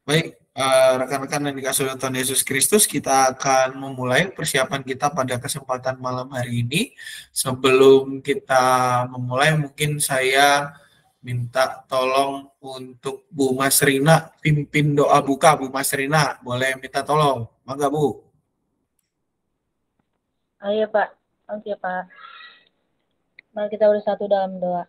Baik, rekan-rekan yang dikasihi oleh Tuhan Yesus Kristus, kita akan memulai persiapan kita pada kesempatan malam hari ini. Sebelum kita memulai, mungkin saya minta tolong untuk Bu Mas Rina, pimpin doa buka. Bu Mas Rina, boleh minta tolong? Mangga Bu. Ayo Pak, oke Pak. Mari kita bersatu dalam doa.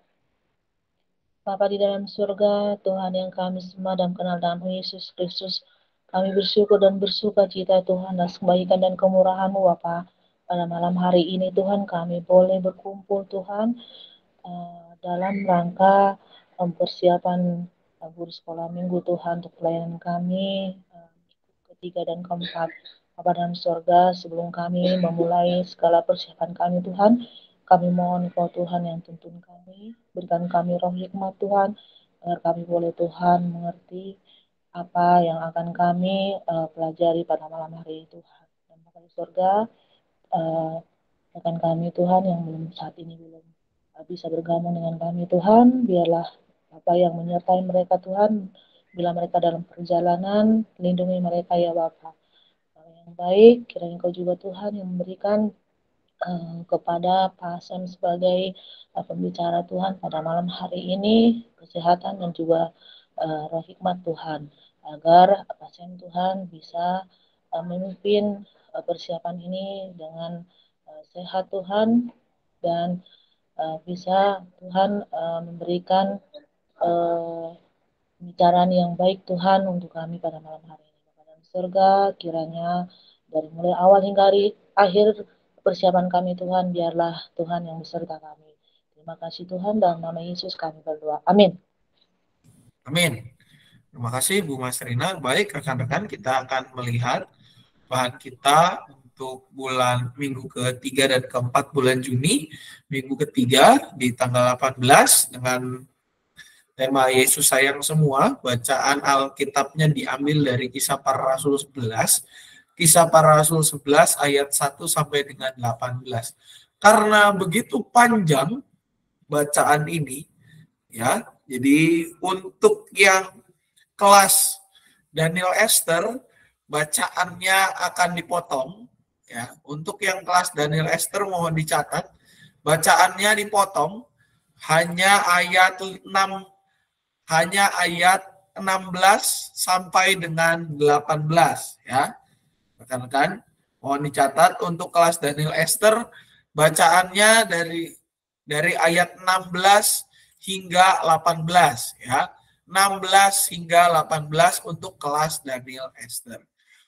Bapa di dalam surga, Tuhan yang kami sembah dan kenal dalam Yesus Kristus, kami bersyukur dan bersuka cita Tuhan atas kebaikan dan kemurahan-Mu Bapa. Pada malam hari ini Tuhan kami boleh berkumpul Tuhan dalam rangka persiapan guru sekolah minggu Tuhan untuk pelayanan kami ketiga dan keempat. Bapa dalam surga, sebelum kami memulai segala persiapan kami Tuhan, kami mohon Kau Tuhan yang tuntun kami, berikan kami roh hikmat Tuhan, agar kami boleh Tuhan mengerti apa yang akan kami pelajari pada malam hari ini Tuhan. Dan Bapa di surga, rekan kami Tuhan yang saat ini belum bisa bergabung dengan kami Tuhan, biarlah apa yang menyertai mereka Tuhan, bila mereka dalam perjalanan, lindungi mereka ya Bapa. Yang baik, kiranya Kau juga Tuhan yang memberikan kepada Pak Sam sebagai pembicara Tuhan pada malam hari ini, kesehatan dan juga roh hikmat Tuhan, agar Pak Sam Tuhan bisa memimpin persiapan ini dengan sehat Tuhan, dan bisa Tuhan memberikan pembicaraan yang baik Tuhan untuk kami pada malam hari ini. Bapa dalam surga, kiranya dari mulai awal hingga akhir persiapan kami Tuhan, biarlah Tuhan yang beserta kami. Terima kasih Tuhan, dalam nama Yesus kami berdoa. Amin. Amin. Terima kasih Bu Mas Rina. Baik rekan-rekan, kita akan melihat bahan kita untuk bulan minggu ketiga dan keempat bulan Juni. Minggu ketiga di tanggal 18 dengan tema Yesus sayang semua. Bacaan Alkitabnya diambil dari Kisah Para Rasul 11. Kisah Para Rasul 11 ayat 1 sampai dengan 18. Karena begitu panjang bacaan ini, ya. Jadi untuk yang kelas Daniel Esther, bacaannya akan dipotong, ya. Untuk yang kelas Daniel Esther mohon dicatat, bacaannya dipotong hanya ayat 16 sampai dengan 18, ya. Rekan-rekan, mohon dicatat untuk kelas Daniel Esther, bacaannya dari ayat 16 hingga 18, ya. 16 hingga 18 untuk kelas Daniel Esther.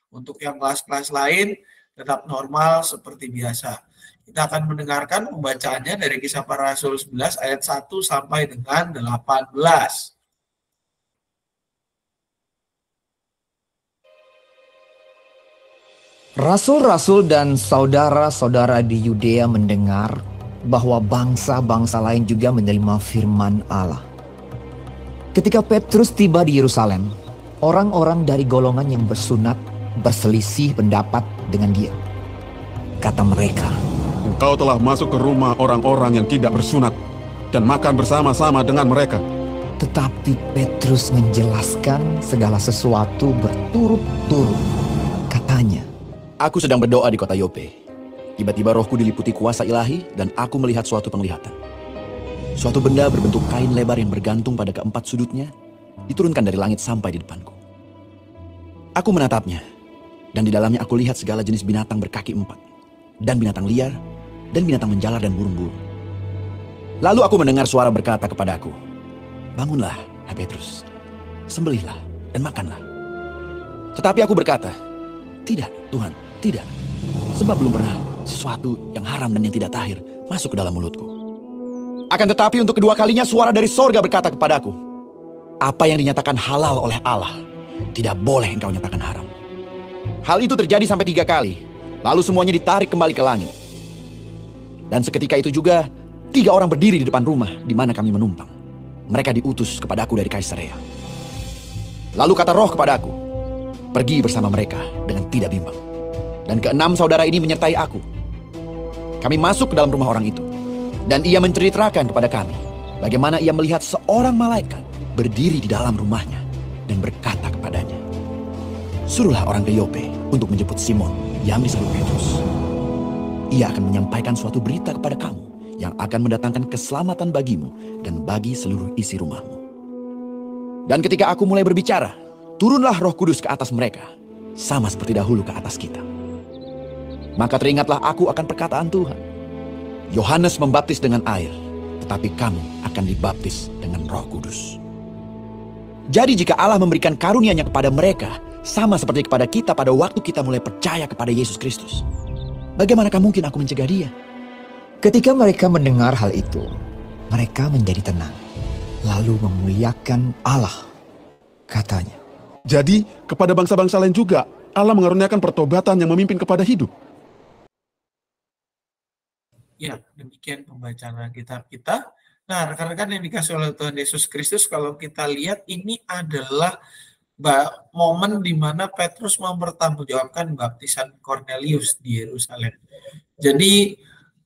Untuk yang kelas-kelas lain tetap normal seperti biasa. Kita akan mendengarkan pembacaannya dari Kisah Para Rasul 11 ayat 1 sampai dengan 18. Rasul-rasul dan saudara-saudara di Yudea mendengar bahwa bangsa-bangsa lain juga menerima firman Allah. Ketika Petrus tiba di Yerusalem, orang-orang dari golongan yang bersunat berselisih pendapat dengan dia. Kata mereka, "Engkau telah masuk ke rumah orang-orang yang tidak bersunat dan makan bersama-sama dengan mereka." Tetapi Petrus menjelaskan segala sesuatu berturut-turut. Katanya, "Aku sedang berdoa di kota Yope. Tiba-tiba rohku diliputi kuasa ilahi dan aku melihat suatu penglihatan. Suatu benda berbentuk kain lebar yang bergantung pada keempat sudutnya diturunkan dari langit sampai di depanku. Aku menatapnya, dan di dalamnya aku lihat segala jenis binatang berkaki empat, dan binatang liar, dan binatang menjalar dan burung-burung. Lalu aku mendengar suara berkata kepadaku, 'Bangunlah, hai Petrus, sembelihlah dan makanlah.' Tetapi aku berkata, 'Tidak, Tuhan, tidak. Sebab belum pernah sesuatu yang haram dan yang tidak tahir masuk ke dalam mulutku.' Akan tetapi untuk kedua kalinya suara dari sorga berkata kepadaku, 'Apa yang dinyatakan halal oleh Allah, tidak boleh engkau nyatakan haram.' Hal itu terjadi sampai 3 kali. Lalu semuanya ditarik kembali ke langit. Dan seketika itu juga 3 orang berdiri di depan rumah di mana kami menumpang. Mereka diutus kepadaku dari Kaisarea. Lalu kata roh kepadaku, 'Pergi bersama mereka dengan tidak bimbang.' Dan ke-6 saudara ini menyertai aku. Kami masuk ke dalam rumah orang itu. Dan ia menceritakan kepada kami bagaimana ia melihat seorang malaikat berdiri di dalam rumahnya dan berkata kepadanya, Suruhlah orang ke Yope untuk menjemput Simon yang disebut Petrus. Ia akan menyampaikan suatu berita kepada kamu yang akan mendatangkan keselamatan bagimu dan bagi seluruh isi rumahmu. Dan ketika aku mulai berbicara, turunlah Roh Kudus ke atas mereka, sama seperti dahulu ke atas kita. Maka teringatlah aku akan perkataan Tuhan. Yohanes membaptis dengan air, tetapi kamu akan dibaptis dengan Roh Kudus. Jadi jika Allah memberikan karunia-Nya kepada mereka, sama seperti kepada kita pada waktu kita mulai percaya kepada Yesus Kristus, bagaimanakah mungkin aku mencegah dia? Ketika mereka mendengar hal itu, mereka menjadi tenang, lalu memuliakan Allah. Katanya, Jadi, kepada bangsa-bangsa lain juga, Allah mengaruniakan pertobatan yang memimpin kepada hidup. Ya, demikian pembacaan Alkitab kita. Nah, rekan-rekan yang dikasih oleh Tuhan Yesus Kristus, kalau kita lihat ini adalah momen di mana Petrus mempertanggungjawabkan baptisan Cornelius di Yerusalem. Jadi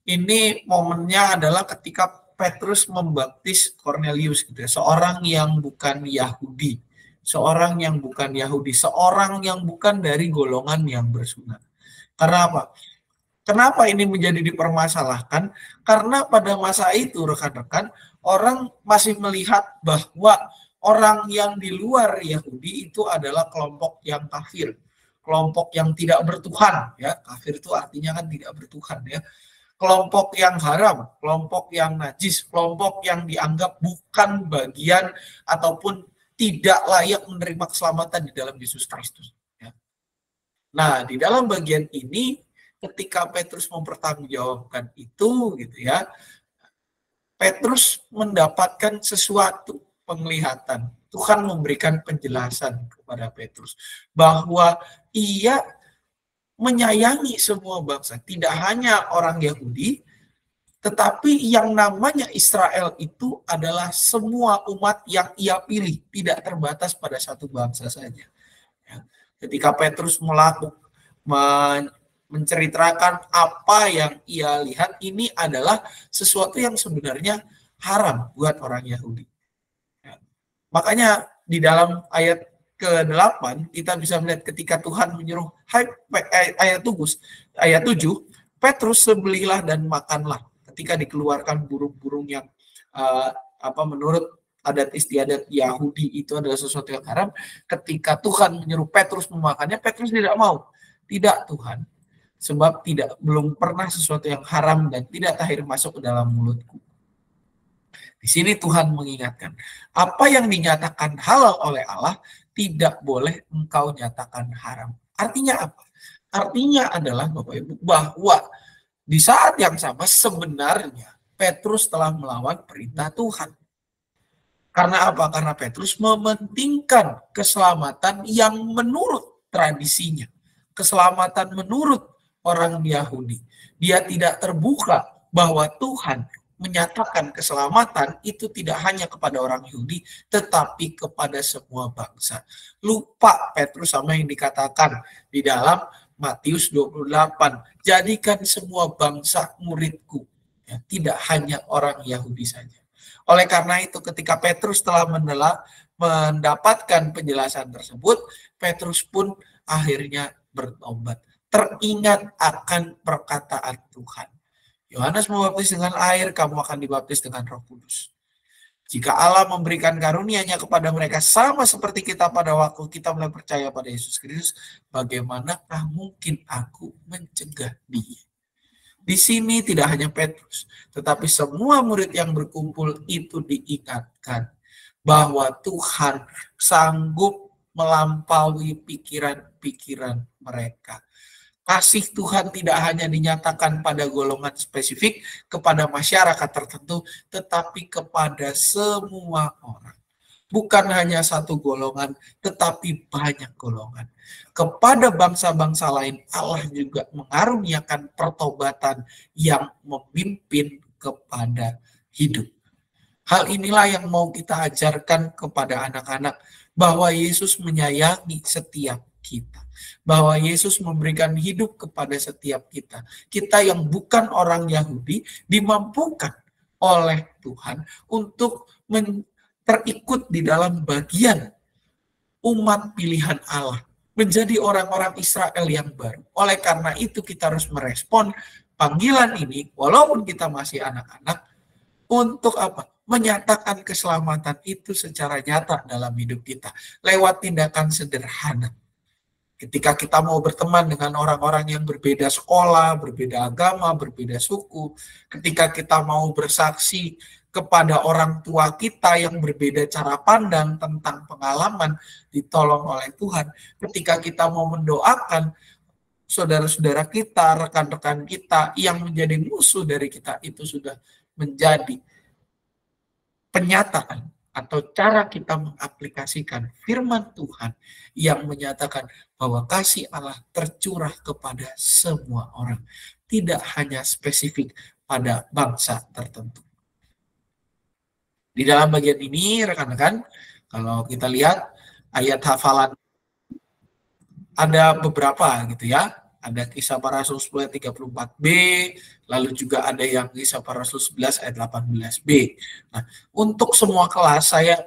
ini momennya adalah ketika Petrus membaptis Cornelius, gitu ya, seorang yang bukan Yahudi, seorang yang bukan dari golongan yang bersunat. Karena apa? Kenapa ini menjadi dipermasalahkan? Karena pada masa itu, rekan-rekan, orang masih melihat bahwa orang yang di luar Yahudi itu adalah kelompok yang kafir, kelompok yang tidak bertuhan, ya. Kafir itu artinya kan tidak bertuhan, ya. Kelompok yang haram, kelompok yang najis, kelompok yang dianggap bukan bagian ataupun tidak layak menerima keselamatan di dalam Yesus Kristus, ya. Nah, di dalam bagian ini ketika Petrus mempertanggungjawabkan itu, gitu ya, Petrus mendapatkan sesuatu penglihatan. Tuhan memberikan penjelasan kepada Petrus bahwa ia menyayangi semua bangsa, tidak hanya orang Yahudi, tetapi yang namanya Israel itu adalah semua umat yang ia pilih, tidak terbatas pada satu bangsa saja. Ketika Petrus menceritakan apa yang ia lihat, ini adalah sesuatu yang sebenarnya haram buat orang Yahudi. Makanya di dalam ayat ke-8 kita bisa melihat ketika Tuhan menyuruh ayat 7, Petrus sebelilah dan makanlah. Ketika dikeluarkan burung-burung yang menurut adat istiadat Yahudi itu adalah sesuatu yang haram, ketika Tuhan menyuruh Petrus memakannya, Petrus tidak mau. Tidak, Tuhan, sebab belum pernah sesuatu yang haram dan tidak tahir masuk ke dalam mulutku. Di sini Tuhan mengingatkan, apa yang dinyatakan halal oleh Allah tidak boleh engkau nyatakan haram. Artinya apa? Artinya adalah Bapak Ibu bahwa di saat yang sama sebenarnya Petrus telah melawan perintah Tuhan. Karena apa? Karena Petrus mementingkan keselamatan yang menurut tradisinya. Keselamatan menurut orang Yahudi. Dia tidak terbuka bahwa Tuhan menyatakan keselamatan itu tidak hanya kepada orang Yahudi, tetapi kepada semua bangsa. Lupa Petrus sama yang dikatakan di dalam Matius 28. Jadikan semua bangsa muridku. Ya, tidak hanya orang Yahudi saja. Oleh karena itu ketika Petrus telah mendapatkan penjelasan tersebut, Petrus pun akhirnya bertobat. Teringat akan perkataan Tuhan. Yohanes membaptis dengan air, kamu akan dibaptis dengan Roh Kudus. Jika Allah memberikan karunia-Nya kepada mereka sama seperti kita pada waktu kita mulai percaya pada Yesus Kristus, bagaimanakah mungkin aku mencegah dia? Di sini tidak hanya Petrus, tetapi semua murid yang berkumpul itu diingatkan bahwa Tuhan sanggup melampaui pikiran-pikiran mereka. Kasih Tuhan tidak hanya dinyatakan pada golongan spesifik, kepada masyarakat tertentu, tetapi kepada semua orang. Bukan hanya satu golongan, tetapi banyak golongan. Kepada bangsa-bangsa lain, Allah juga mengaruniakan pertobatan yang memimpin kepada hidup. Hal inilah yang mau kita ajarkan kepada anak-anak, bahwa Yesus menyayangi setiap kita. Bahwa Yesus memberikan hidup kepada setiap kita. Kita yang bukan orang Yahudi dimampukan oleh Tuhan untuk terikut di dalam bagian umat pilihan Allah menjadi orang-orang Israel yang baru. Oleh karena itu kita harus merespon panggilan ini, walaupun kita masih anak-anak, untuk apa? Menyatakan keselamatan itu secara nyata dalam hidup kita, lewat tindakan sederhana. Ketika kita mau berteman dengan orang-orang yang berbeda sekolah, berbeda agama, berbeda suku, ketika kita mau bersaksi kepada orang tua kita yang berbeda cara pandang tentang pengalaman ditolong oleh Tuhan, ketika kita mau mendoakan saudara-saudara kita, rekan-rekan kita yang menjadi musuh dari kita, itu sudah menjadi penyataan atau cara kita mengaplikasikan firman Tuhan yang menyatakan bahwa kasih Allah tercurah kepada semua orang, tidak hanya spesifik pada bangsa tertentu. Di dalam bagian ini, rekan-rekan, kalau kita lihat ayat hafalan ada beberapa gitu ya. Ada Kisah Para Rasul 10 ayat 34b, lalu juga ada yang Kisah Para Rasul 11 ayat 18b. Nah, untuk semua kelas saya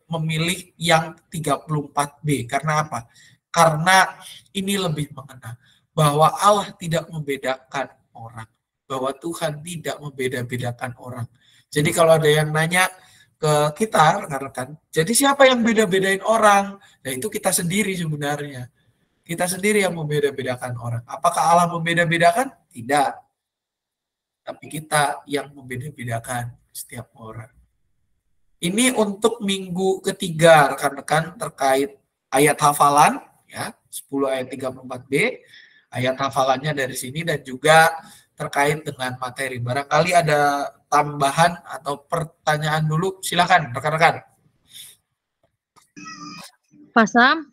memilih yang 34b. Karena apa? Karena ini lebih mengena bahwa Allah tidak membedakan orang, bahwa Tuhan tidak membeda-bedakan orang. Jadi kalau ada yang nanya ke kita, rekan-rekan, jadi siapa yang beda-bedain orang? Nah, itu kita sendiri sebenarnya. Kita sendiri yang membeda-bedakan orang. Apakah Allah membeda-bedakan? Tidak. Tapi kita yang membeda-bedakan setiap orang. Ini untuk minggu ketiga, rekan-rekan, terkait ayat hafalan, ya, 10 ayat 34b, ayat hafalannya dari sini, dan juga terkait dengan materi. Barangkali ada tambahan atau pertanyaan dulu, silakan rekan-rekan. Pak Sam?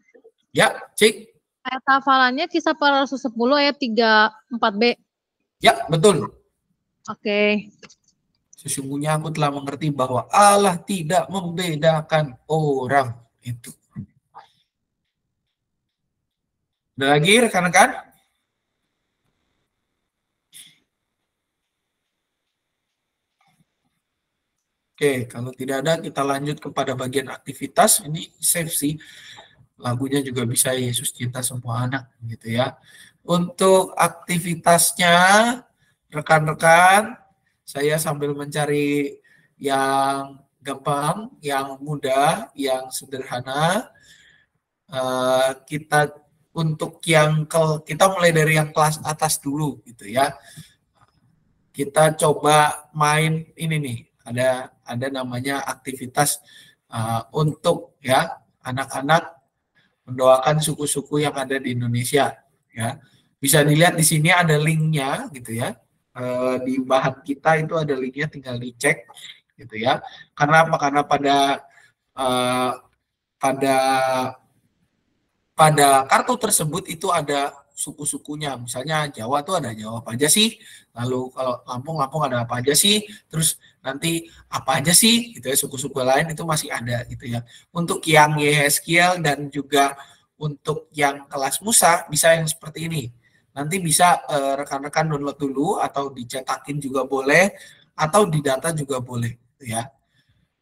Ya, Cik. Ayat hafalannya Kisah Para Rasul 10 ayat 34b. Ya, betul. Oke. Sesungguhnya aku telah mengerti bahwa Allah tidak membedakan orang. Itu. Ada lagi rekan-rekan? Oke, kalau tidak ada kita lanjut kepada bagian aktivitas. Ini safe sih. Lagunya juga bisa Yesus cinta semua anak gitu ya. Untuk aktivitasnya, rekan-rekan, saya sambil mencari yang gampang, yang mudah, yang sederhana. Kita untuk yang kita mulai dari yang kelas atas dulu gitu ya. Kita coba main ini nih. Ada namanya aktivitas untuk ya anak-anak mendoakan suku-suku yang ada di Indonesia, ya. Bisa dilihat di sini ada linknya, gitu ya. Di bahan kita itu ada linknya, tinggal dicek, gitu ya. Karena apa? Karena pada kartu tersebut itu ada suku-sukunya. Misalnya Jawa tuh ada Jawa apa aja sih, lalu kalau Lampung ada apa aja sih, terus nanti apa aja sih gitu ya, suku-suku lain itu masih ada gitu ya. Untuk yang Yehezkiel dan juga untuk yang kelas Musa bisa yang seperti ini. Nanti bisa rekan-rekan download dulu atau dicetakin juga boleh, atau didata juga boleh gitu ya.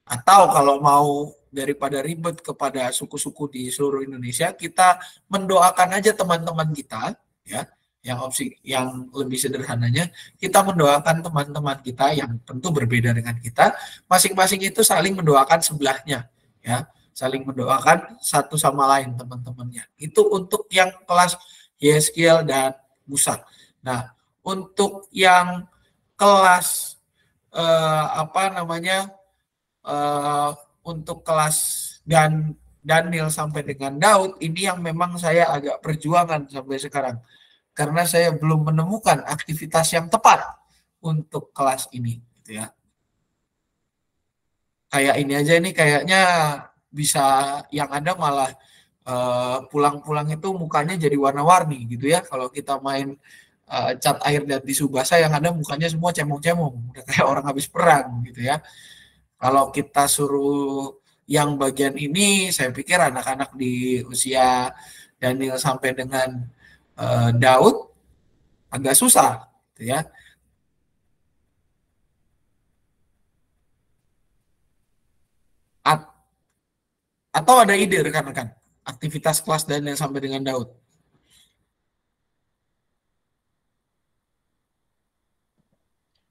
Atau kalau mau daripada ribet kepada suku-suku di seluruh Indonesia, kita mendoakan aja teman-teman kita, ya. Yang opsi yang lebih sederhananya, kita mendoakan teman-teman kita yang tentu berbeda dengan kita, masing-masing itu saling mendoakan sebelahnya, ya. Saling mendoakan satu sama lain teman-temannya. Itu untuk yang kelas Yehezkiel dan Musa. Nah, untuk yang kelas untuk kelas Daniel sampai dengan Daud, ini yang memang saya agak perjuangan sampai sekarang. Karena saya belum menemukan aktivitas yang tepat untuk kelas ini. Gitu ya. Kayak ini aja, ini kayaknya bisa yang ada malah pulang-pulang itu mukanya jadi warna-warni gitu ya. Kalau kita main cat air dan tisu basah, yang ada mukanya semua cemong-cemong. Udah kayak orang habis perang gitu ya. Kalau kita suruh yang bagian ini, saya pikir anak-anak di usia Daniel sampai dengan Daud agak susah, gitu ya. Atau ada ide rekan-rekan? aktivitas kelas Daniel sampai dengan Daud?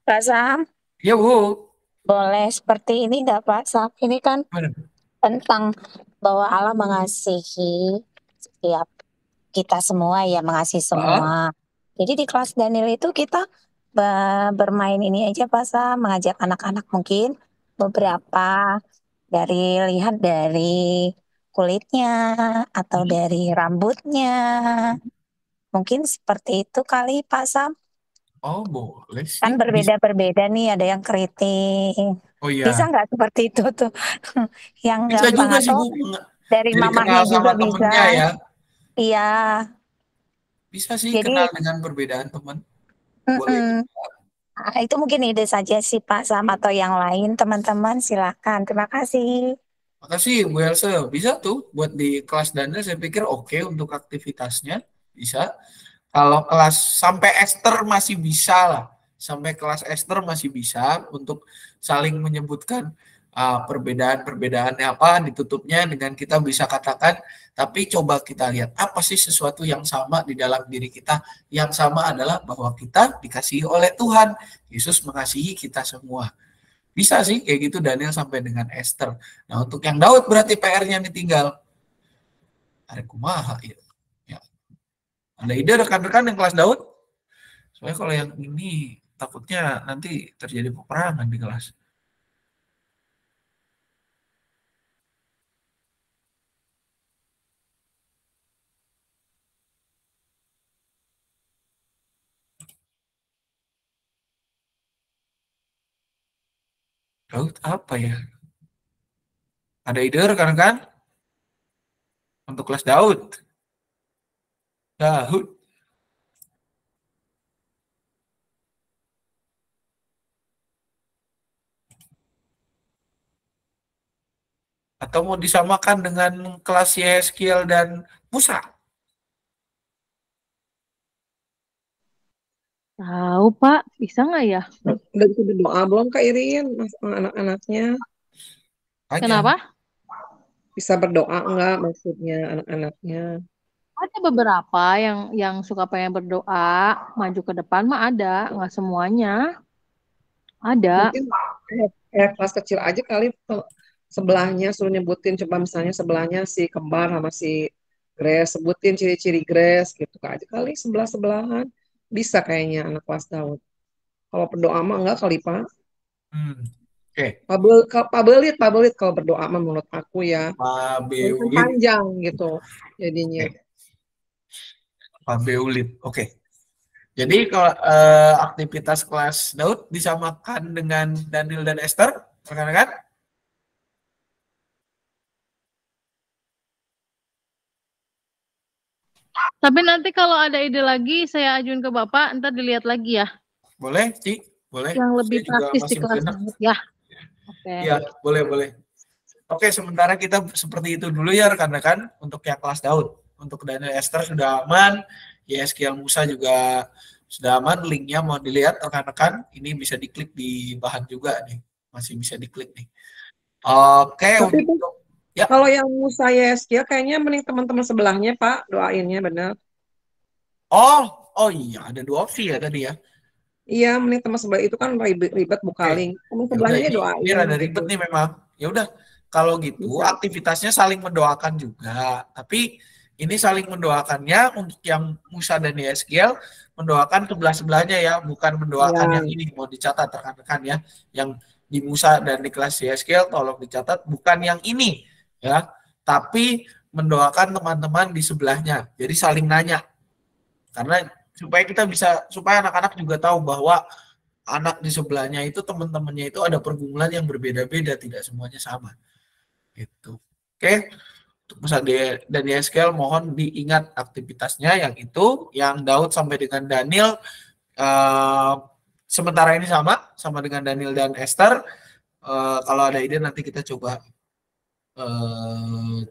Pak Sam, Ya, Bu. boleh seperti ini nggak Pak Sam? Ini kan Mana? tentang bahwa Allah mengasihi setiap kita semua ya, mengasihi semua. Jadi di kelas Daniel itu kita bermain ini aja Pak Sam, mengajak anak-anak mungkin beberapa lihat dari kulitnya atau dari rambutnya. Mungkin seperti itu kali Pak Sam. Oh, boleh sih. Kan berbeda-berbeda nih, ada yang keriting. Oh Bisa iya. nggak seperti itu tuh? Yang Bisa gampang juga sih, atau Bu. dari Jadi mamahnya kenal juga sama bisa. temennya ya. Iya, Bisa sih jadi kenal dengan perbedaan teman. Boleh. itu mungkin ide saja sih Pak Sam atau yang lain teman-teman silakan. Terima kasih. Makasih Bu Else. Bisa tuh buat di kelas Daniel, saya pikir oke untuk aktivitasnya. Bisa. Kalau kelas sampai Esther masih bisa lah. Sampai kelas Esther masih bisa untuk saling menyebutkan perbedaan-perbedaannya apa, ditutupnya dengan kita bisa katakan, tapi coba kita lihat apa sih sesuatu yang sama di dalam diri kita. Yang sama adalah bahwa kita dikasihi oleh Tuhan. Yesus mengasihi kita semua. Bisa sih kayak gitu Daniel sampai dengan Esther. Nah, untuk yang Daud berarti PR-nya ditinggal. Ada kumaha ya. Ya. Ada ide rekan-rekan yang kelas Daud? Soalnya kalau yang ini takutnya nanti terjadi peperangan di kelas. Daud apa ya? Ada ide rekan-rekan? Untuk kelas Daud. Daud. Atau mau disamakan dengan kelas Yeskiel dan Musa? Tahu Pak, bisa nggak ya? Udah bisa berdoa belum Kak Irin sama anak-anaknya? Tanya. Kenapa? Bisa berdoa enggak maksudnya anak-anaknya? Ada beberapa yang suka pengen berdoa, maju ke depan mah ada, nggak semuanya. Ada. Mungkin kayak kelas kecil aja kali sebelahnya suruh nyebutin, coba misalnya sebelahnya si kembar sama si Grace, sebutin ciri-ciri Grace gitu Kak aja kali sebelah-sebelahan. Bisa kayaknya anak kelas Daud. Kalau berdoa mah enggak kali Pak. Oke. Pabelit kalau berdoa mah menurut aku ya. Pabelit. Panjang gitu jadinya. Pabelit. Oke. Jadi kalau aktivitas kelas Daud disamakan dengan Daniel dan Esther, rekan-rekan? Tapi nanti kalau ada ide lagi, saya ajuin ke Bapak, ntar dilihat lagi ya. Boleh, Ci? Boleh. Yang lebih Saya juga praktis di masih kelas sejenak. Daud ya. Oke. Iya, boleh. Oke, sementara kita seperti itu dulu ya rekan-rekan untuk yang kelas Daud. Untuk Daniel Esther sudah aman, Yeskiel Musa juga sudah aman. Linknya mau dilihat rekan-rekan, ini bisa diklik di bahan juga nih, masih bisa diklik nih. Oke, Tapi untuk ya. kalau yang Musa Yeskia kayaknya mending teman-teman sebelahnya Pak doainnya benar. Oh iya, ada dua opsi ya tadi ya. Iya, mending teman sebelah itu kan ribet buka Oke. link. Teman Ya sebelahnya udah, dia doain. ini rada gitu. ribet nih memang. Ya udah, kalau gitu Bisa. aktivitasnya saling mendoakan juga. Tapi ini saling mendoakannya untuk yang Musa dan Yeskiel mendoakan sebelah-sebelahnya ya, bukan mendoakan Ya. yang ini. Mau dicatat rekan-rekan ya. Yang di Musa dan di kelas Yeskiel tolong dicatat, bukan yang ini ya. Tapi mendoakan teman-teman di sebelahnya. Jadi saling nanya. Karena supaya anak-anak juga tahu bahwa anak di sebelahnya itu teman-temannya itu ada pergumulan yang berbeda-beda, tidak semuanya sama. Gitu. Oke. Untuk Musa dan Yeskel mohon diingat aktivitasnya yang itu, yang Daud sampai dengan Daniel sementara ini sama dengan Daniel dan Esther. Kalau ada ide nanti kita coba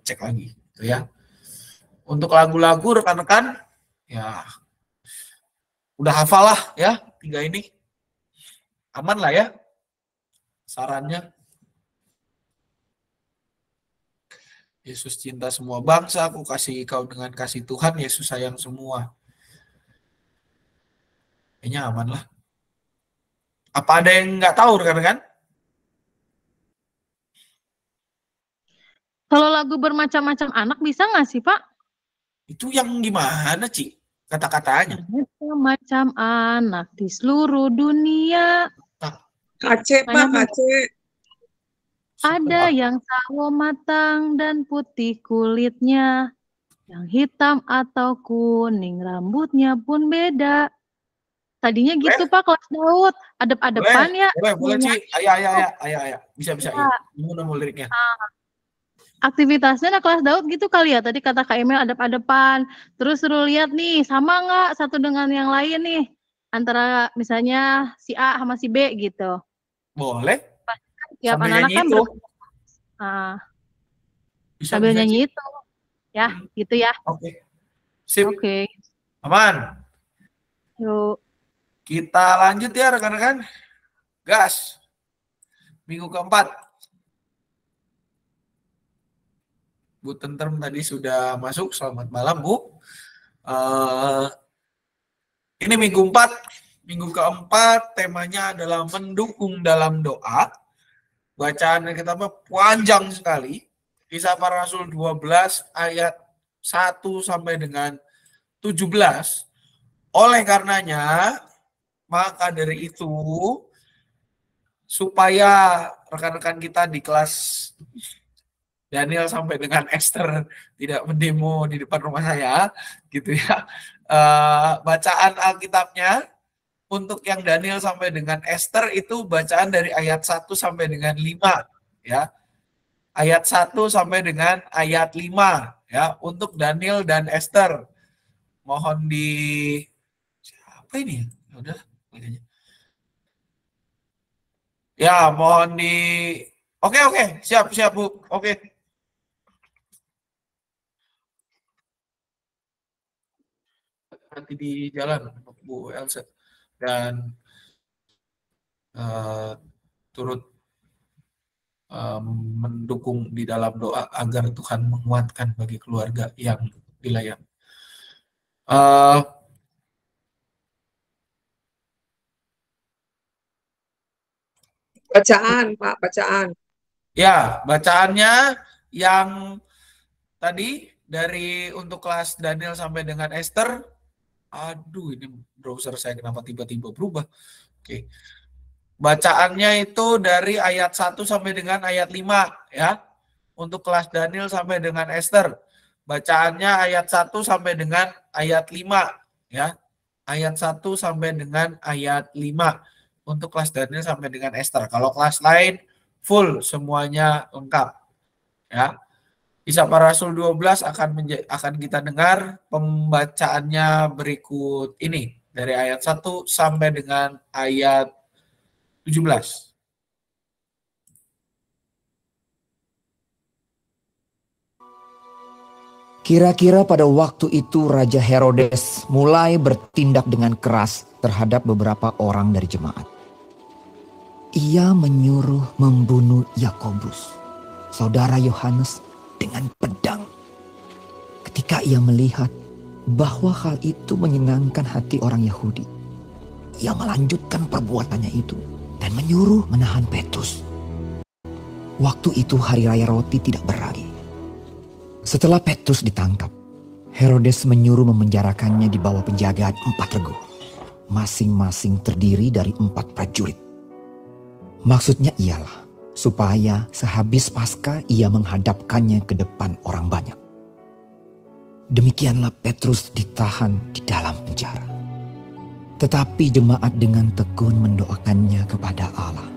cek lagi gitu ya. Untuk lagu-lagu rekan-rekan ya udah hafal lah ya 3 ini. Aman lah ya sarannya. Yesus cinta semua bangsa, aku kasih kau dengan kasih Tuhan, Yesus sayang semua. Kayaknya aman lah. Apa ada yang nggak tahu rekan-rekan? Kalau lagu bermacam-macam anak bisa nggak sih, Pak? Itu yang gimana, Ci? Kata-katanya. Macam-macam anak di seluruh dunia. KC, Pak, KC. Ada yang sawo matang dan putih kulitnya. Yang hitam atau kuning rambutnya pun beda. Tadinya gitu Pak, kelas Daud. Adep-adepan ya. Boleh, Ci. Ayo. Bisa. Ya. Mau liriknya. Aktivitasnya kelas Daud gitu kali ya. Tadi kata Kak Emil adep-adepan. Terus suruh lihat nih, sama nggak satu dengan yang lain nih. Antara misalnya si A sama si B gitu. Boleh. Tiap anak-anak kan sambil nyanyi itu. Ya, gitu ya. Oke. Sip. Oke. Aman. Yuk. Kita lanjut ya rekan-rekan. Gas. Minggu keempat. Bu Tentrem tadi sudah masuk. Selamat malam, Bu. Ini minggu 4. Minggu keempat temanya adalah mendukung dalam doa. Bacaan yang kita panjang sekali. Kisah Para Rasul 12 ayat 1 sampai dengan 17. Oleh karenanya, maka dari itu, supaya rekan-rekan kita di kelas Daniel sampai dengan Esther tidak mendemo di depan rumah saya, gitu ya. Bacaan Alkitabnya untuk yang Daniel sampai dengan Esther itu bacaan dari ayat 1 sampai dengan 5, ya. Ayat 1 sampai dengan ayat 5, ya, untuk Daniel dan Esther. Mohon di apa ini? Udah, ya, mohon di Oke, siap Bu. Oke. Nanti di jalan Bu Elsa dan turut mendukung di dalam doa agar Tuhan menguatkan bagi keluarga yang dilayani. Bacaan, Pak, bacaan. Ya, bacaannya yang tadi dari untuk kelas Daniel sampai dengan Esther. Aduh, ini browser saya kenapa tiba-tiba berubah. Oke. Bacaannya itu dari ayat 1 sampai dengan ayat 5, ya. Untuk kelas Daniel sampai dengan Esther. Bacaannya ayat 1 sampai dengan ayat 5, ya. Ayat 1 sampai dengan ayat 5 untuk kelas Daniel sampai dengan Esther. Kalau kelas lain full semuanya lengkap, ya. Kisah Para Rasul 12 akan kita dengar pembacaannya berikut ini dari ayat 1 sampai dengan ayat 17. Kira-kira pada waktu itu Raja Herodes mulai bertindak dengan keras terhadap beberapa orang dari jemaat. Ia menyuruh membunuh Yakobus, saudara Yohanes, dengan pedang. Ketika ia melihat bahwa hal itu menyenangkan hati orang Yahudi, ia melanjutkan perbuatannya itu dan menyuruh menahan Petrus. Waktu itu hari raya roti tidak beragi. Setelah Petrus ditangkap, Herodes menyuruh memenjarakannya di bawah penjagaan 4 regu, masing-masing terdiri dari 4 prajurit. Maksudnya ialah supaya sehabis Paskah ia menghadapkannya ke depan orang banyak. Demikianlah Petrus ditahan di dalam penjara. Tetapi jemaat dengan tekun mendoakannya kepada Allah.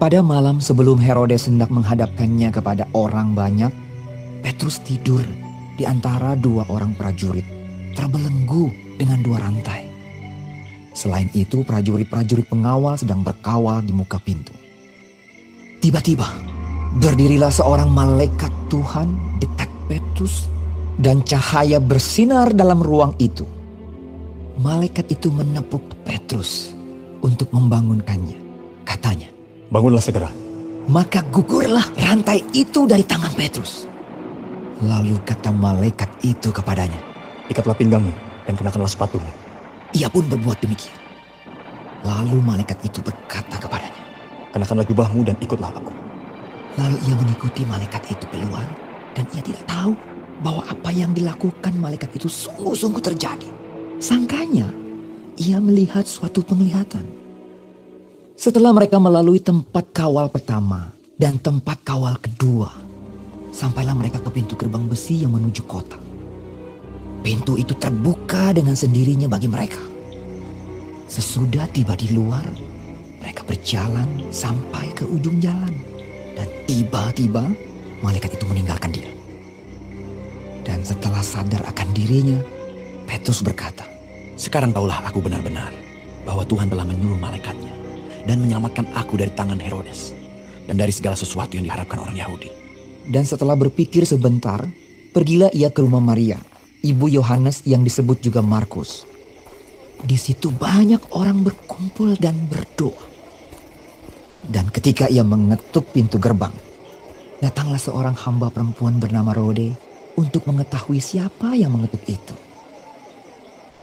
Pada malam sebelum Herodes hendak menghadapkannya kepada orang banyak, Petrus tidur di antara 2 orang prajurit, terbelenggu dengan 2 rantai. Selain itu, prajurit-prajurit pengawal sedang berkawal di muka pintu. Tiba-tiba, berdirilah seorang malaikat Tuhan dekat Petrus dan cahaya bersinar dalam ruang itu. Malaikat itu menepuk Petrus untuk membangunkannya. Katanya, "Bangunlah segera." Maka gugurlah rantai itu dari tangan Petrus. Lalu kata malaikat itu kepadanya, ikatlah pinggangmu dan kenakanlah sepatumu. Ia pun berbuat demikian. Lalu malaikat itu berkata kepadanya, kenakanlah jubahmu dan ikutlah aku. Lalu ia mengikuti malaikat itu keluar, dan ia tidak tahu bahwa apa yang dilakukan malaikat itu sungguh-sungguh terjadi. Sangkanya ia melihat suatu penglihatan. Setelah mereka melalui tempat kawal pertama dan tempat kawal kedua, sampailah mereka ke pintu gerbang besi yang menuju kota. Pintu itu terbuka dengan sendirinya bagi mereka. Sesudah tiba di luar, mereka berjalan sampai ke ujung jalan. Dan tiba-tiba malaikat itu meninggalkan dia. Dan setelah sadar akan dirinya, Petrus berkata, sekarang taulah aku benar-benar bahwa Tuhan telah menyuruh malaikatnya dan menyelamatkan aku dari tangan Herodes dan dari segala sesuatu yang diharapkan orang Yahudi. Dan setelah berpikir sebentar, pergilah ia ke rumah Maria, ibu Yohanes yang disebut juga Markus. Di situ banyak orang berkumpul dan berdoa. Dan ketika ia mengetuk pintu gerbang, datanglah seorang hamba perempuan bernama Rode untuk mengetahui siapa yang mengetuk itu.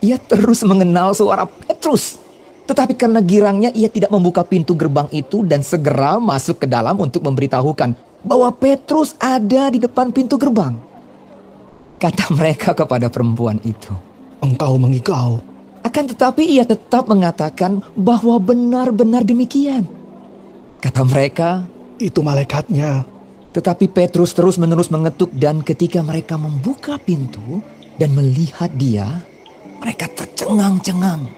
Ia terus mengenal suara Petrus, tetapi karena girangnya ia tidak membuka pintu gerbang itu dan segera masuk ke dalam untuk memberitahukan bahwa Petrus ada di depan pintu gerbang. Kata mereka kepada perempuan itu, engkau mengigau. Akan tetapi ia tetap mengatakan bahwa benar-benar demikian. Kata mereka, itu malaikatnya. Tetapi Petrus terus-menerus mengetuk, dan ketika mereka membuka pintu dan melihat dia, mereka tercengang-cengang.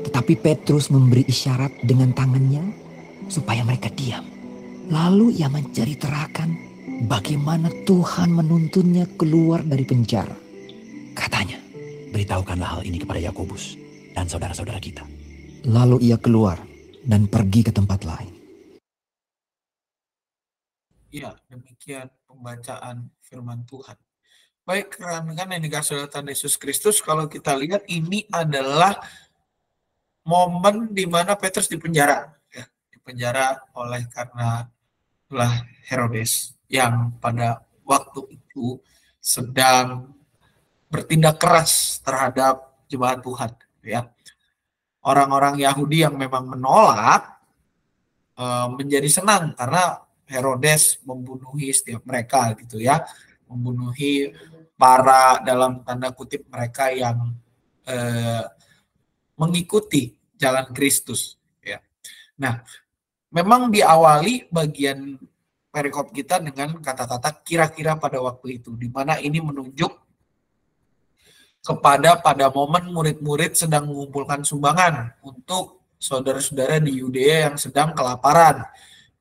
Tetapi Petrus memberi isyarat dengan tangannya supaya mereka diam. Lalu ia menceritakan bagaimana Tuhan menuntunnya keluar dari penjara. Katanya, beritahukanlah hal ini kepada Yakobus dan saudara-saudara kita. Lalu ia keluar dan pergi ke tempat lain. Ya, demikian pembacaan firman Tuhan. Baik, rekan-rekan yang dikasihi oleh Tuhan Yesus Kristus, kalau kita lihat ini adalah momen di mana Petrus dipenjara. Ya, dipenjara oleh karena Herodes yang pada waktu itu sedang bertindak keras terhadap jemaat Tuhan. Ya, orang-orang Yahudi yang memang menolak menjadi senang karena Herodes membunuhi setiap mereka gitu ya, membunuhi para dalam tanda kutip mereka yang mengikuti jalan Kristus ya. Nah, memang diawali bagian perikop kita dengan kata-kata kira-kira pada waktu itu, di mana ini menunjuk kepada pada momen murid-murid sedang mengumpulkan sumbangan untuk saudara-saudara di Yudea yang sedang kelaparan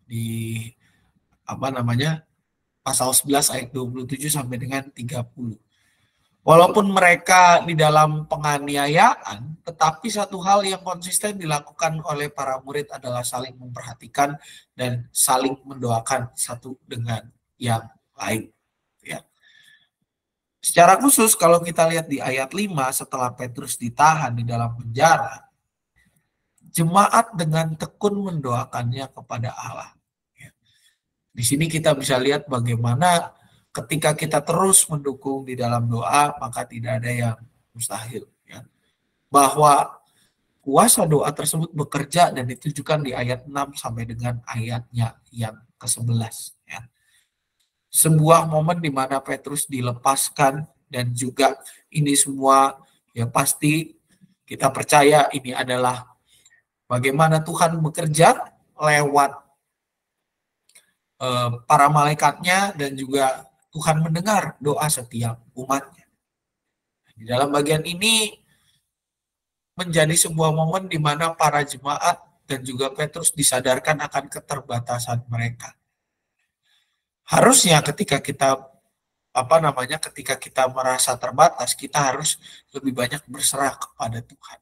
di pasal 11 ayat 27 sampai dengan 30. Walaupun mereka di dalam penganiayaan, tetapi satu hal yang konsisten dilakukan oleh para murid adalah saling memperhatikan dan saling mendoakan satu dengan yang lain. Ya. Secara khusus kalau kita lihat di ayat 5 setelah Petrus ditahan di dalam penjara, jemaat dengan tekun mendoakannya kepada Allah. Ya. Di sini kita bisa lihat bagaimana ketika kita terus mendukung di dalam doa, maka tidak ada yang mustahil. Ya. Bahwa kuasa doa tersebut bekerja dan ditujukan di ayat 6 sampai dengan ayatnya yang ke-11. Ya. Sebuah momen di mana Petrus dilepaskan dan juga ini semua ya pasti kita percaya ini adalah bagaimana Tuhan bekerja lewat para malaikatnya dan juga Tuhan mendengar doa setiap umatnya. Di dalam bagian ini menjadi sebuah momen di mana para jemaat dan juga Petrus disadarkan akan keterbatasan mereka. Harusnya ketika kita ketika kita merasa terbatas, kita harus lebih banyak berserah kepada Tuhan.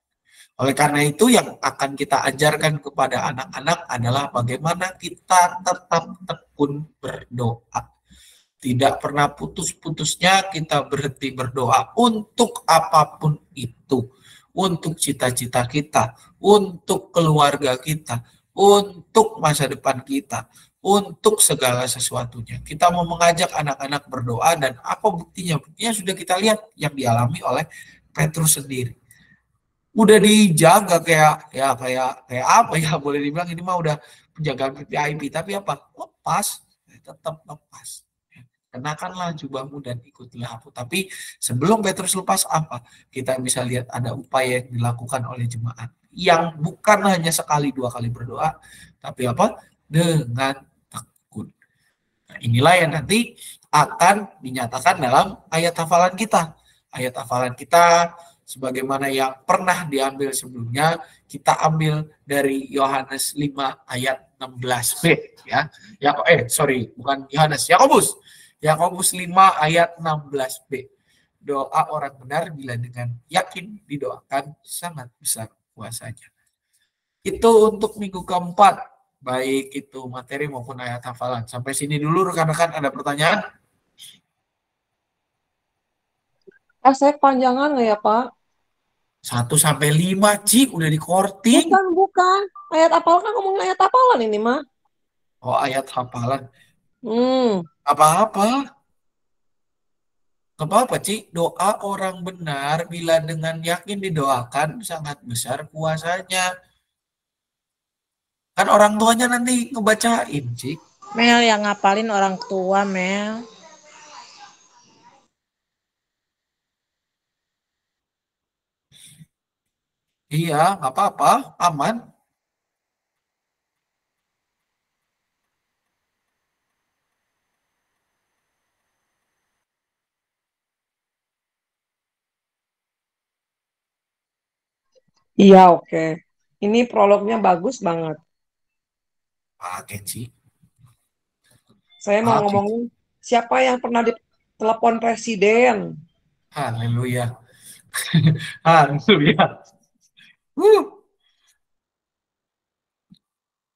Oleh karena itu yang akan kita ajarkan kepada anak-anak adalah bagaimana kita tetap tekun berdoa. Tidak pernah putus-putusnya kita berhenti berdoa untuk apapun itu. Untuk cita-cita kita, untuk keluarga kita, untuk masa depan kita, untuk segala sesuatunya. Kita mau mengajak anak-anak berdoa dan apa buktinya? Buktinya sudah kita lihat yang dialami oleh Petrus sendiri. Udah dijaga kayak apa ya, boleh dibilang ini mah udah penjagaan VIP, tapi apa? Lepas, tetap lepas. Kenakanlah jubahmu dan ikutilah aku. Tapi sebelum Petrus lepas apa? Kita bisa lihat ada upaya yang dilakukan oleh jemaat yang bukan hanya sekali dua kali berdoa, tapi apa? Dengan tekun. Nah, inilah yang nanti akan dinyatakan dalam ayat hafalan kita. Ayat hafalan kita sebagaimana yang pernah diambil sebelumnya, kita ambil dari Yohanes 5 ayat 16b ya. Bukan Yohanes, Yakobus 5 ayat 16b. Doa orang benar bila dengan yakin didoakan sangat besar kuasanya. Itu untuk minggu keempat, baik itu materi maupun ayat hafalan. Sampai sini dulu rekan-rekan, ada pertanyaan? Saya kepanjangan nggak ya Pak? 1-5 Ci, udah di korting. Bukan. Ayat hafalan kan ngomongin ayat hafalan ini mah. Oh, ayat hafalan. Hmm. Apa-apa. Apa-apa, Ci. Doa orang benar bila dengan yakin didoakan sangat besar kuasanya. Kan orang tuanya nanti ngebacain, Ci. Mel yang ngapalin orang tua, Mel. Iya, nggak apa-apa. Aman. Iya, oke. Ini prolognya bagus banget. Pakai, Ci. Saya mau Pakai. ngomongin siapa yang pernah ditelepon presiden. Haleluya. Haleluya.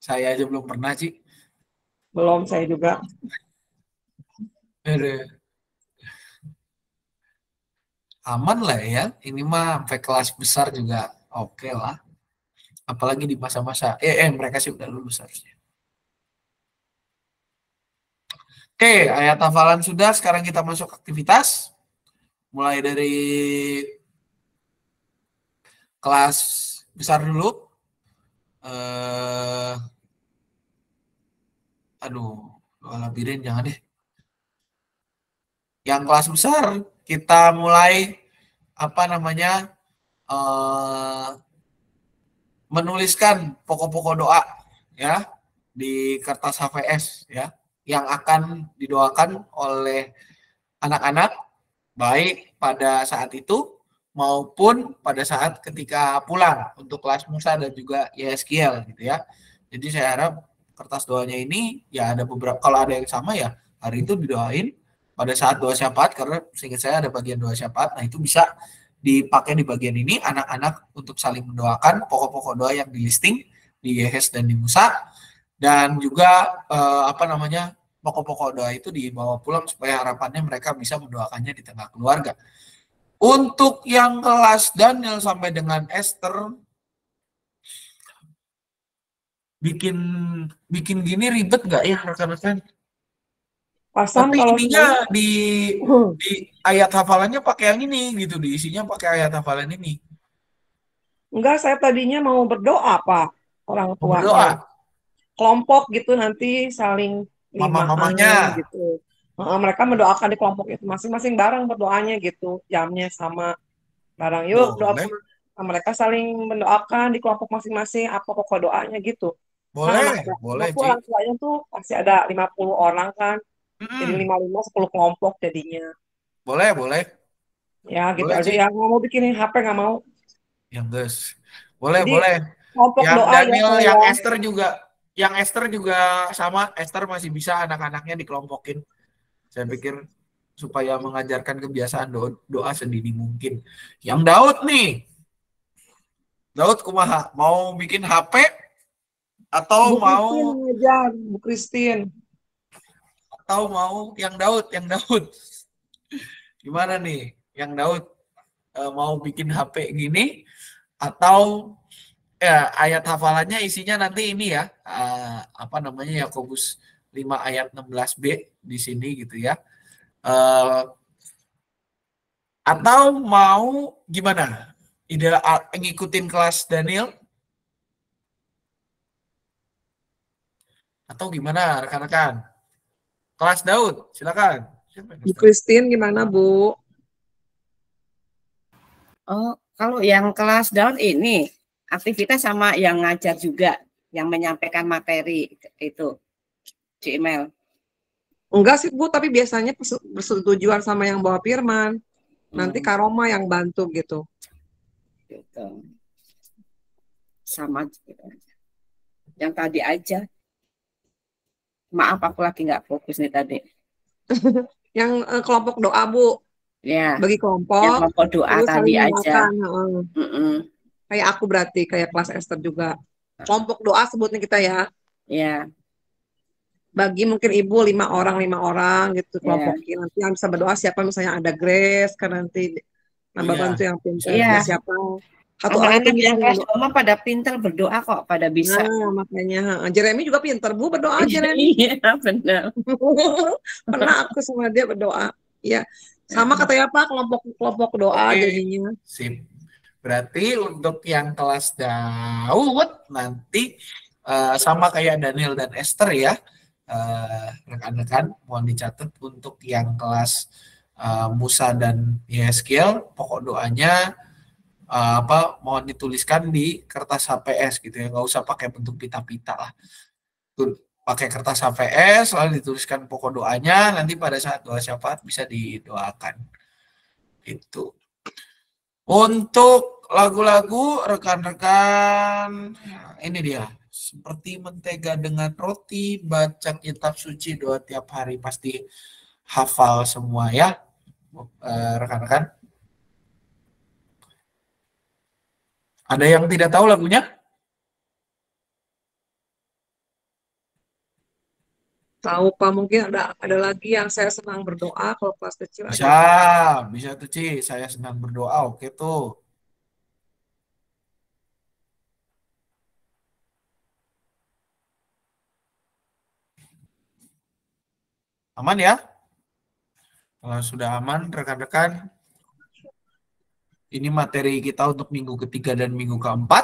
Saya aja belum pernah, Ci. Belum, saya juga. Aman lah ya. Ini mah sampai kelas besar juga oke lah. Apalagi di masa-masa mereka sih udah lulus harusnya. Oke, ayat hafalan sudah. Sekarang kita masuk aktivitas. Mulai dari kelas besar dulu. Labirin jangan deh. Yang kelas besar kita mulai menuliskan pokok-pokok doa ya di kertas HVS ya yang akan didoakan oleh anak-anak baik pada saat itu maupun pada saat ketika pulang untuk kelas Musa dan juga YSKL gitu ya. Jadi saya harap kertas doanya ini ya ada beberapa, kalau ada yang sama ya hari itu didoain pada saat doa syafaat, karena seingat saya ada bagian doa syafaat. Nah itu bisa dipakai di bagian ini anak-anak untuk saling mendoakan pokok-pokok doa yang di listing di Yehes dan di Musa, dan juga pokok-pokok doa itu dibawa pulang supaya harapannya mereka bisa mendoakannya di tengah keluarga. Untuk yang kelas Daniel sampai dengan Esther, bikin gini ribet nggak ya rekan-rekan? Tapi ininya di ayat hafalannya pakai yang ini gitu, diisinya pakai ayat hafalan ini. Enggak, saya tadinya mau berdoa Pak, orang tuanya. Berdoa. Kelompok gitu nanti saling mama-mamanya gitu. Mereka mendoakan di kelompok itu masing-masing bareng berdoanya gitu, jamnya sama bareng. Yuk doa. Nah, mereka saling mendoakan di kelompok masing-masing apa pokok doanya gitu. Boleh. Orang tuanya tuh pasti ada 50 orang kan. Jadi 5-10 kelompok jadinya. Boleh. Ya gitu boleh, aja. Yang mau bikin HP nggak mau. Yang guys. Boleh. Kelompok yang doa Daniel, ya, yang Esther juga. Yang Esther juga sama. Esther masih bisa anak-anaknya dikelompokin. Saya pikir supaya mengajarkan kebiasaan doa sedini mungkin. Yang Daud nih. Daud kumaha? Mau bikin HP? Atau Bu Christine. Atau mau yang Daud? Gimana nih? Yang Daud mau bikin HP gini? Atau ayat hafalannya isinya nanti ini ya, apa namanya, Yakobus 5 ayat 16b di sini gitu ya. Atau mau gimana? Ide ngikutin kelas Daniel? Atau gimana rekan-rekan? Kelas Daud, silakan. Bu Christine gimana, Bu? Oh, kalau yang kelas Daud ini aktivitas sama yang ngajar juga, yang menyampaikan materi itu di email. Enggak sih, Bu, tapi biasanya persetujuan sama yang bawa firman. Nanti Kak Roma yang bantu gitu. Gitu. Sama yang tadi aja. Maaf, aku lagi nggak fokus nih tadi. Yang kelompok doa, Bu. Ya. Bagi kelompok. Yang kelompok doa tadi aja. Kayak aku berarti, kayak kelas Esther juga. Kelompok doa sebutnya kita ya. Ya. Bagi mungkin ibu 5 orang gitu kelompokin. Nanti yang bisa berdoa siapa, misalnya ada Grace kan nanti nambah bantu yang pintar siapa. Atau anak-anak yang kelas doa pada pintar berdoa kok, pada bisa. Nah, makanya Jeremy juga pintar, Bu, berdoa Jeremy. Iya, benar. Pernah aku sama dia berdoa. Ya, sama katanya Pak, kelompok doa jadinya. Sip. Berarti untuk yang kelas Daud nanti sama kayak Daniel dan Esther ya. Rekan-rekan mohon dicatat untuk yang kelas Musa dan Yeskiel, pokok doanya mohon dituliskan di kertas HPS gitu ya, nggak usah pakai bentuk pita-pita lah, pakai kertas HPS lalu dituliskan pokok doanya, nanti pada saat doa syafaat bisa didoakan. Itu untuk lagu-lagu rekan-rekan, ini dia. Seperti mentega dengan roti, baca kitab suci doa tiap hari, pasti hafal semua ya rekan-rekan. Ada yang tidak tahu lagunya? Tahu Pak, mungkin ada lagi yang saya senang berdoa kalau kelas kecil. Bisa tuh Ci, saya senang berdoa, oke tuh. Aman ya? Kalau sudah aman, rekan-rekan, ini materi kita untuk minggu ketiga dan minggu keempat.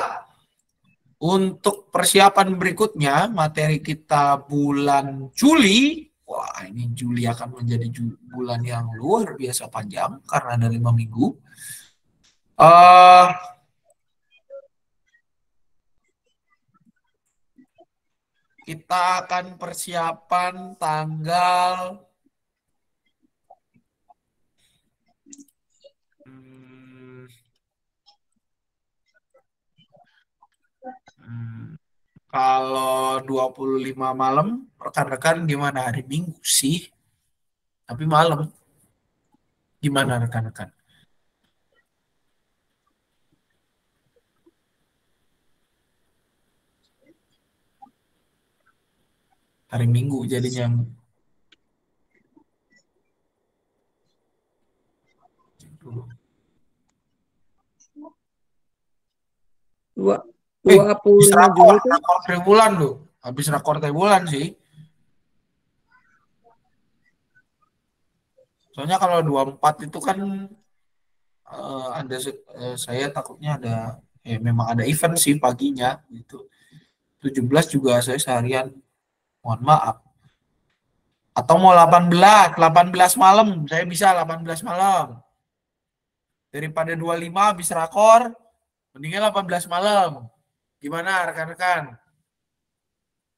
Untuk persiapan berikutnya, materi kita bulan Juli. Wah, ini Juli akan menjadi bulan yang luar biasa panjang karena ada 5 minggu. Kita akan persiapan tanggal kalau 25 malam, rekan-rekan gimana? Hari Minggu sih, tapi malam. Gimana rekan-rekan? Hari Minggu jadinya. Habis rakor tribulan tuh. Habis rakor tribulan sih. Soalnya kalau 24 itu kan ada saya takutnya ada memang ada event sih paginya gitu. 17 juga saya seharian, mohon maaf. Atau mau 18 malam, saya bisa 18 malam. Daripada 25 habis rakor, mendingan 18 malam. Gimana rekan-rekan?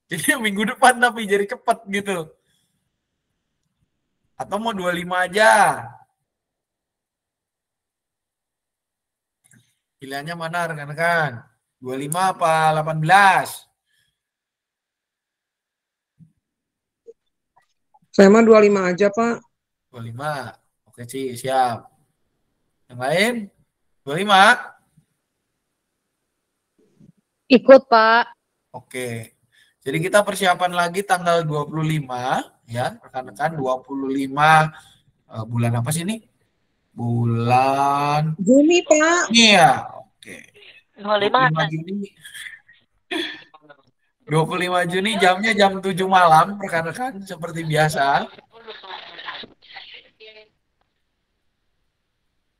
Jadi minggu depan tapi jadi cepet gitu. Atau mau 25 aja. Pilihannya mana rekan-rekan? 25 apa 18? Saya mah 25 aja, Pak. 25. Oke, Ci, siap. Yang lain? 25? Ikut, Pak. Oke. Jadi kita persiapan lagi tanggal 25 ya, rekan-rekan. 25 bulan apa sih ini? Bulan Juni, Pak. Iya, oke. 25 25 Juni 25 Juni jamnya jam 7 malam, rekan-rekan, seperti biasa.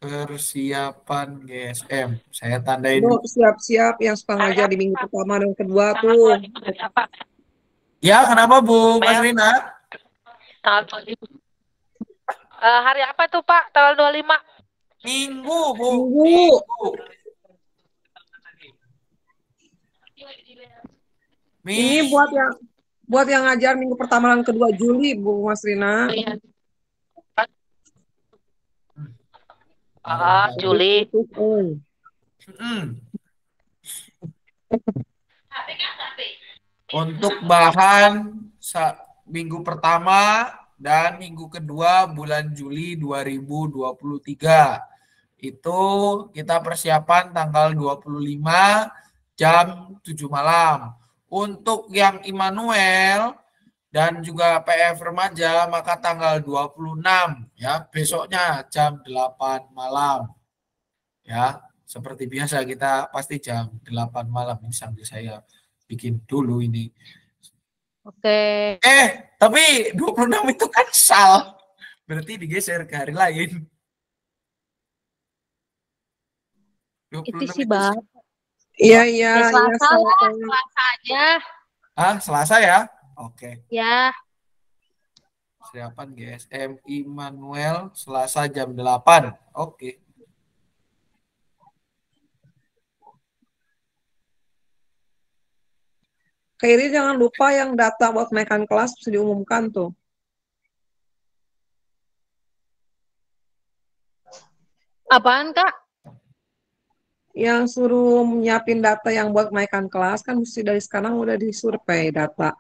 Persiapan GSM. Saya tandain Lu dulu. siap-siap yang suka ngajar di minggu pertama dan kedua tuh. Ya, kenapa Bu Mas Rina? Hari apa tuh Pak? Tanggal 25. Minggu, Bu. Minggu. Ini buat yang ngajar minggu pertama dan kedua Juli, Bu Mas Rina. Juli. Untuk bahan minggu pertama dan minggu kedua bulan Juli 2023. Itu kita persiapan tanggal 25 jam 7 malam. Untuk yang Immanuel dan juga PF Remaja maka tanggal 26 ya, besoknya jam 8 malam. Ya, seperti biasa kita pasti jam 8 malam ini sambil saya bikin dulu ini. Oke. Tapi 26 itu kan sal. Berarti digeser ke hari lain. Itu sih, Bang. Iya. Selasa aja. Selasa ya? Oke. Ya. Persiapan GSM Immanuel Selasa jam 8. Oke. Kairi jangan lupa yang data buat mekan kelas bisa diumumkan tuh. Apaan, Kak? Yang suruh nyiapin data yang buat mekan kelas kan mesti dari sekarang udah disurvei data.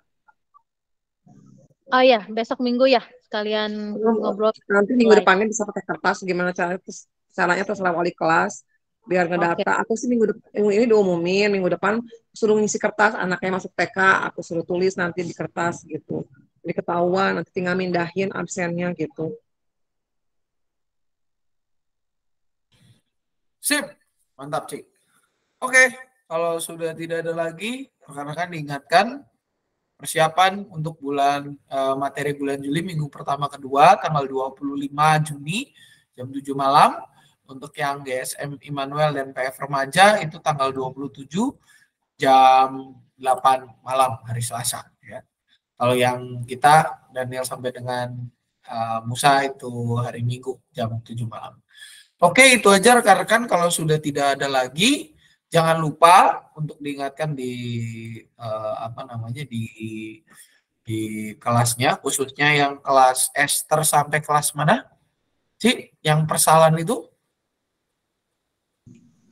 Oh iya, besok Minggu ya sekalian ngobrol. Nanti minggu depannya bisa pakai kertas gimana caranya terserah wali kelas biar ngedata. Aku sih minggu ini diumumin, minggu depan suruh ngisi kertas anaknya masuk TK, aku suruh tulis nanti di kertas gitu. Jadi ketahuan, nanti tinggal mindahin absennya gitu. Sip, mantap Cik. Oke, kalau sudah tidak ada lagi, rekan-rekan diingatkan persiapan untuk materi bulan Juli minggu pertama kedua tanggal 25 Juni jam 7 malam. Untuk yang GSM Immanuel dan PF Remaja itu tanggal 27 jam 8 malam hari Selasa ya. Kalau yang kita Daniel sampai dengan Musa itu hari Minggu jam 7 malam. Oke, itu aja rekan-rekan. Kalau sudah tidak ada lagi, jangan lupa untuk diingatkan di di kelasnya, khususnya yang kelas Esther sampai kelas mana? Cik, yang persalan itu?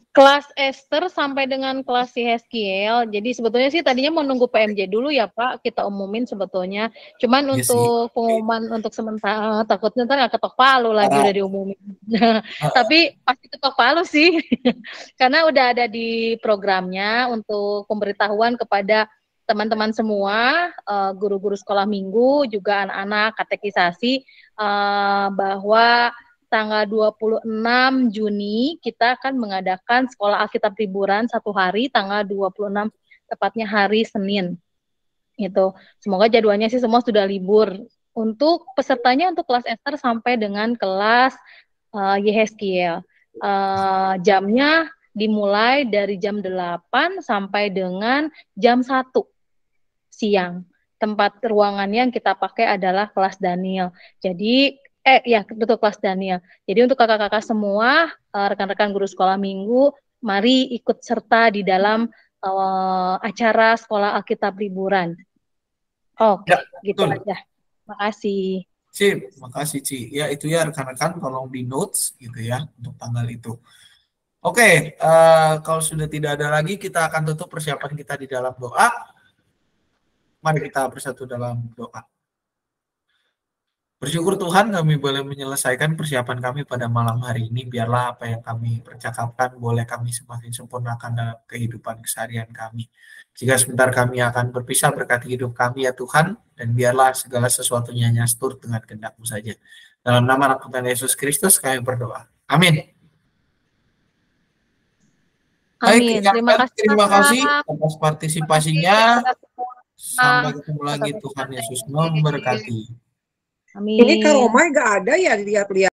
Kelas Esther sampai dengan kelas Yeskiel. Jadi sebetulnya sih tadinya mau nunggu PMJ dulu ya Pak, kita umumin sebetulnya. Cuman untuk pengumuman untuk sementara takutnya ntar nggak ketok palu lagi udah diumumin. Tapi pasti ketok palu sih, karena udah ada di programnya untuk pemberitahuan kepada teman-teman semua, guru-guru sekolah minggu, juga anak-anak katekisasi, bahwa tanggal 26 Juni kita akan mengadakan sekolah Alkitab liburan 1 hari tanggal 26 tepatnya hari Senin. Itu. Semoga jadwalnya sih semua sudah libur. Untuk pesertanya untuk kelas Esther sampai dengan kelas Yeskiel. Jamnya dimulai dari jam 8 sampai dengan jam 1 siang. Tempat ruangan yang kita pakai adalah kelas Daniel. Jadi ya betul kelas Daniel. Jadi untuk kakak-kakak semua, rekan-rekan guru sekolah minggu, mari ikut serta di dalam acara sekolah Alkitab liburan. Oke, gitu aja. Makasih. Sip, makasih Ci. Ya itu ya rekan-rekan tolong di notes gitu ya untuk tanggal itu. Oke, kalau sudah tidak ada lagi kita akan tutup persiapan kita di dalam doa. Mari kita bersatu dalam doa. Bersyukur Tuhan kami boleh menyelesaikan persiapan kami pada malam hari ini. Biarlah apa yang kami percakapkan boleh kami semakin sempurnakan dalam kehidupan keseharian kami. Jika sebentar kami akan berpisah, berkati hidup kami ya Tuhan. Dan biarlah segala sesuatunya nyastur dengan kehendak-Mu saja. Dalam nama Anak Tuhan Yesus Kristus kami berdoa. Amin. Amin. Terima kasih, terima Kakak. kasih atas partisipasinya. Sampai ketemu lagi, Tuhan Yesus memberkati. Amin. Ini Kak Romai nggak ada ya, dilihat-lihat.